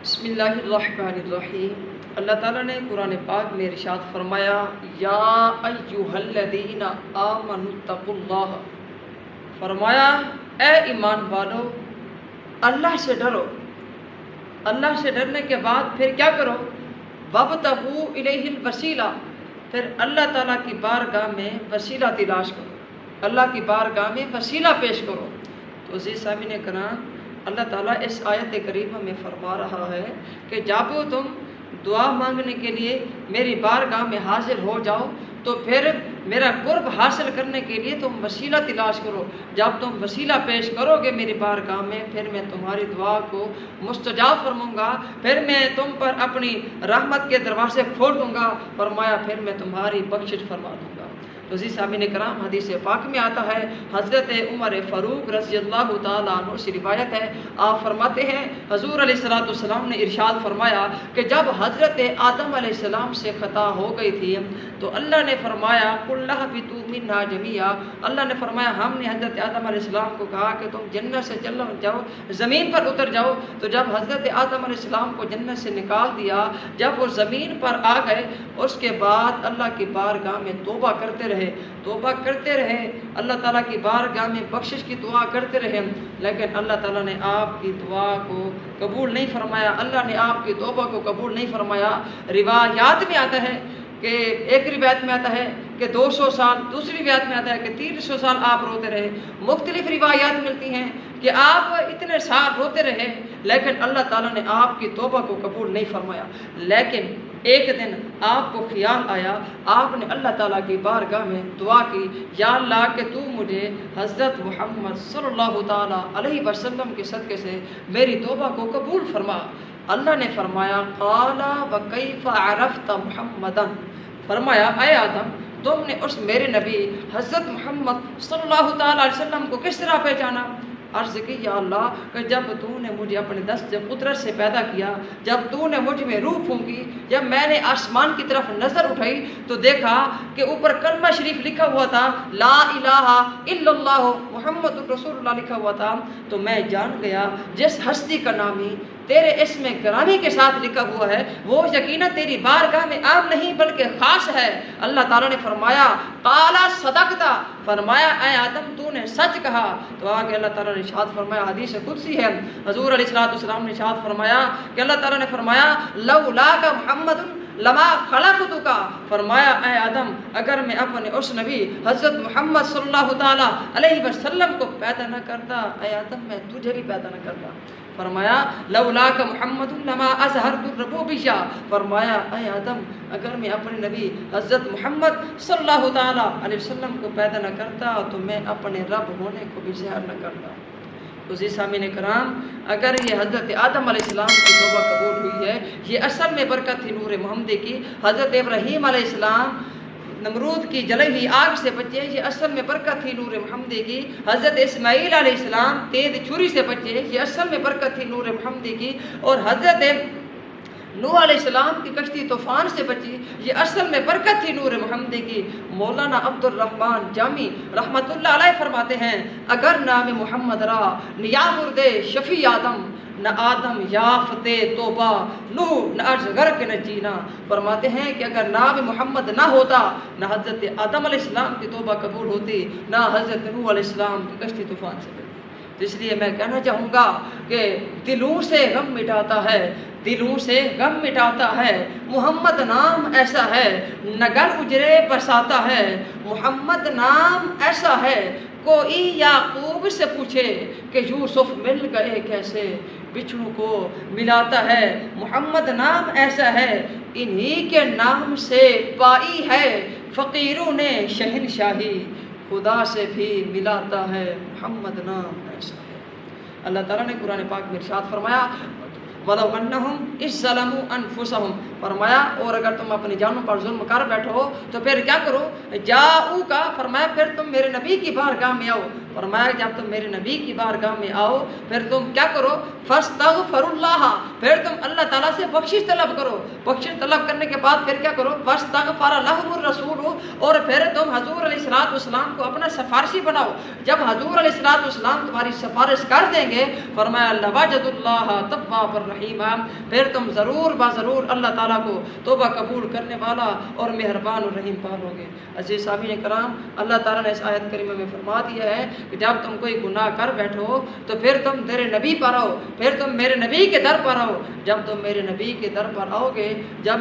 بسم اللہ الرحمن الرحیم۔ اللہ تعالیٰ نے قرآن پاک میں ارشاد فرمایا، یا ایھا الذین آمنوا اتقوا اللہ، فرمایا اے ایمان والو اللہ سے ڈرو۔ اللہ سے ڈرنے کے بعد پھر کیا کرو؟ وابتغوا الیہ الوسیلہ، پھر اللہ تعالیٰ کی بارگاہ میں وسیلہ تلاش کرو، اللہ کی بارگاہ میں وسیلہ پیش کرو۔ تو عزیز سامعین کرام، اللہ تعالیٰ اس آیت کریمہ میں فرما رہا ہے کہ جب تم دعا مانگنے کے لیے میری بارگاہ میں حاضر ہو جاؤ تو پھر میرا قرب حاصل کرنے کے لیے تم وسیلہ تلاش کرو۔ جب تم وسیلہ پیش کرو گے میری بارگاہ میں، پھر میں تمہاری دعا کو مستجاب فرماؤں گا، پھر میں تم پر اپنی رحمت کے دروازے کھول دوں گا، فرمایا پھر میں تمہاری بخشش فرما دوں گا۔ تو عزیز سامعین کرام، حدیث پاک میں آتا ہے، حضرت عمر فاروق رضی اللہ تعالیٰ عنہ سے روایت ہے، آپ فرماتے ہیں حضور علیہ السلام نے ارشاد فرمایا کہ جب حضرت آدم علیہ السلام سے خطا ہو گئی تھی تو اللہ نے فرمایا قُلْ اهْبِطُوا مِنْهَا جَمِيعًا، اللہ نے فرمایا ہم نے حضرت آدم علیہ السلام کو کہا کہ تم جنت سے چلو جاؤ، زمین پر اتر جاؤ۔ تو جب حضرت آدم علیہ السلام کو جنت سے نکال دیا، جب وہ زمین پر آ گئے، اس کے بعد اللہ کی بارگاہ میں توبہ کرتے رہے، اللہ تعالیٰ کی بارگاہ میں بخشش کی دعا کرتے رہے، لیکن اللہ تعالیٰ نے آپ کی دعا کو قبول نہیں فرمایا، اللہ نے آپ کی توبہ کو قبول نہیں فرمایا۔ روایات میں آتا ہے کہ ایک روایت میں آتا ہے کہ 200 سال، دوسری روایت میں آتا ہے کہ 300 سال آپ روتے رہے۔ مختلف روایات ملتی ہیں کہ آپ اتنے سال روتے رہے، لیکن اللہ تعالیٰ نے آپ کی توبہ کو قبول نہیں فرمایا۔ لیکن ایک دن آپ کو خیال آیا، آپ نے اللہ تعالیٰ کی بارگاہ میں دعا کی، یا اللہ کہ تو مجھے حضرت محمد صلی اللہ تعالیٰ علیہ وسلم کے صدقے سے میری توبہ کو قبول فرما۔ اللہ نے فرمایا قال وکیف عرفت محمدا، فرمایا اے آدم تم نے اس میرے نبی حضرت محمد صلی اللہ تعالیٰ علیہ وسلم کو کس طرح پہچانا؟ عرض کی یا اللہ کہ جب تو نے مجھے اپنے دست قدرت سے پیدا کیا، جب تو نے مجھ میں روح پھونکی، جب میں نے آسمان کی طرف نظر اٹھائی تو دیکھا کہ اوپر کلمہ شریف لکھا ہوا تھا، لا الہ الا اللہ محمد رسول اللہ لکھا ہوا تھا، تو میں جان گیا جس ہستی کا نامی تیرے اسم گرامی کے ساتھ لکھا ہوا ہے وہ یقیناً تیری بارگاہ میں عام نہیں بلکہ خاص ہے۔ اللہ تعالیٰ نے فرمایا قال صدقت، فرمایا اے آدم تو نے سچ کہا۔ تو آگے اللہ تعالیٰ نے ارشاد فرمایا، حدیث قدسی ہے، حضور علیہ السلام نے ارشاد فرمایا کہ اللہ تعالیٰ نے فرمایا لولاک محمد لما خلقتک، فرمایا اے آدم اگر میں اپنے اس نبی حضرت محمد صلی اللہ تعالیٰ علیہ وسلم کو پیدا نہ کرتا، اے آدم میں تجھے بھی پیدا نہ کرتا۔ فرمایا لولاک محمد لما اظہرت الربوبیہ، فرمایا اے آدم اگر میں اپنے نبی حضرت محمد صلی اللہ تعالیٰ علیہ وسلم کو پیدا نہ کرتا تو میں اپنے رب ہونے کو بھی ظاہر نہ کرتا۔ تو عزیز سامعین کرام، اگر یہ حضرت آدم علیہ السلام کی توبہ قبول ہوئی ہے، یہ اصل میں برکت تھی نور محمدی کی۔ حضرت ابراہیم علیہ السلام نمرود کی جلی ہوئی آگ سے بچے، یہ اصل میں برکت تھی نور محمدی کی۔ حضرت اسماعیل علیہ السلام تیز چھری سے بچے، یہ اصل میں برکت تھی نور محمدی کی۔ اور حضرت نوح علیہ السلام کی کشتی طوفان سے بچی، یہ اصل میں برکت تھی نور محمدی کی۔ مولانا عبد الرحمن جامی رحمۃ اللہ علیہ فرماتے ہیں اگر نام محمد را نیا مردے شفیع آدم، نہ آدم یافت توبہ نوح نہ عرض غرق نہ جینا، فرماتے ہیں کہ اگر نام محمد نہ ہوتا نہ حضرت آدم علیہ السلام کی توبہ قبول ہوتی، نہ حضرت نوح علیہ السلام کی کشتی طوفان سے بچتی۔ تو اس لیے میں کہنا چاہوں گا کہ دلوں سے غم مٹاتا ہے، دلوں سے غم مٹاتا ہے محمد نام ایسا ہے، نگر اجرے برساتا ہے محمد نام ایسا ہے، کوئی یعقوب سے پوچھے کہ یوسف مل گئے کیسے، بچھڑوں کو ملاتا ہے محمد نام ایسا ہے، انہی کے نام سے پائی ہے فقیروں نے شہنشاہی، خدا سے بھی ملاتا ہے محمد نام ایسا ہے۔ اللہ تعالیٰ نے قرآن پاک میں ارشاد فرمایا وَلَوْ أَنَّهُمْ إِذْ ظَلَمُوا أَنفُسَهُمْ، فرمایا اور اگر تم اپنی جانوں پر ظلم کر بیٹھو تو پھر کیا کرو، جاؤ کا، فرمایا پھر تم میرے نبی کی بارگاہ میں آؤ، فرمایا جب تم میرے نبی کی بارگاہ میں آؤ پھر تم کیا کرو، فاستغفروا، پھر تم اللہ تعالیٰ سے بخشش طلب کرو، بخشش طلب کرنے کے بعد پھر کیا کرو، واستغفر لهم الرسول، اور پھر تم حضور علیہ السلام کو اپنا سفارشی بناؤ۔ جب حضور علیہ السلام تمہاری سفارش کر دیں گے، فرمایا لوجد اللہ توابا رحیما، پھر تم ضرور ضرور اللہ تعالیٰ کو توبہ قبول کرنے والا اور مہربان اور رحیم پالو گے۔ عزیز سامعین کرام، اللہ تعالیٰ نے اس آیت کریمہ میں فرما دیا ہے کہ جب تم کوئی گناہ کر بیٹھو تو پھر تم میرے نبی پر آؤ، پھر تم میرے نبی کے در پر آؤ۔ جب تم میرے نبی کے در پر آؤ گے، جب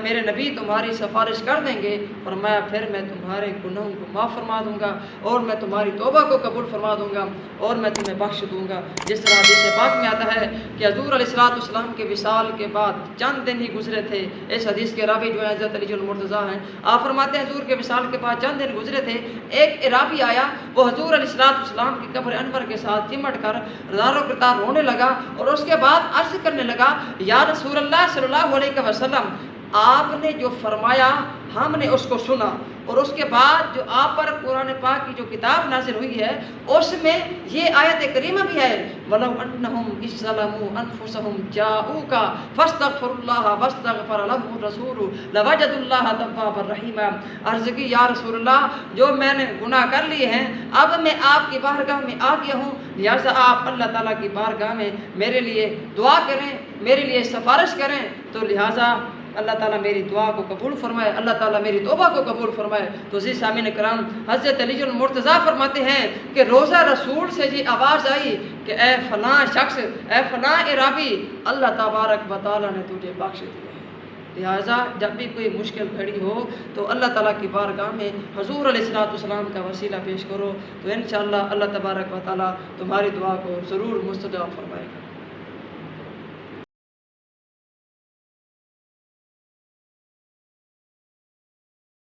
میرے نبی تمہاری سفارش کر دیں گے، فرمایا پھر میں تمہارے گناہوں کو معاف فرما دوں گا اور میں تمہاری توبہ کو قبول فرما دوں گا اور میں تمہیں بخش دوں گا۔ جس طرح حدیث پاک میں آتا ہے کہ حضور علیہ السلام کے وصال کے بعد چند دن ہی گزرے تھے، اس حدیث کے راوی جو ہے حضرت علی المرتضیٰ ہیں، آپ فرماتے ہیں حضور کے وصال کے بعد چند دن گزرے تھے، ایک عرابی آیا، وہ حضور علیہ السلام کی قبر انور کے ساتھ چمٹ کر زاروں قطار رونے لگا اور اس کے بعد عرض کرنے لگا، یا رسول اللہ صلی اللہ علیہ وسلم، آپ نے جو فرمایا ہم نے اس کو سنا، اور اس کے بعد جو آپ پر قرآن پاک کی جو کتاب نازل ہوئی ہے اس میں یہ آیت کریمہ بھی ہے، وَلَوْ أَنَّهُمْ إِذْ ظَلَمُوا أَنفُسَهُمْ جَاءُوكَ فَاسْتَغْفَرُوا اللَّهَ وَاسْتَغْفَرَ لَهُمُ الرَّسُولُ لَوَجَدُوا اللَّهَ تَوَّابًا رَحِيمًا۔ عرض کی یا رسول اللہ، جو میں نے گناہ کر لیے ہیں اب میں آپ کی بارگاہ میں آ گیا ہوں، لہٰذا آپ اللہ تعالیٰ کی بارگاہ میں میرے لیے دعا کریں، میرے لیے سفارش کریں، تو لہٰذا اللہ تعالیٰ میری دعا کو قبول فرمائے، اللہ تعالیٰ میری توبہ کو قبول فرمائے۔ تو عزیز سامعین کرام، حضرت علی المرتضیٰ فرماتے ہیں کہ روزہ رسول سے یہ آواز آئی کہ اے فلاں شخص، اے فلاں عرابی، اللہ تبارک و تعالیٰ نے تجھے بخش دیا ہے۔ لہٰذا جب بھی کوئی مشکل گھڑی ہو تو اللہ تعالیٰ کی بارگاہ میں حضور علیہ السلام کا وسیلہ پیش کرو، تو انشاءاللہ اللہ تبارک و تعالیٰ تمہاری دعا کو ضرور مستجاب فرمائے گا۔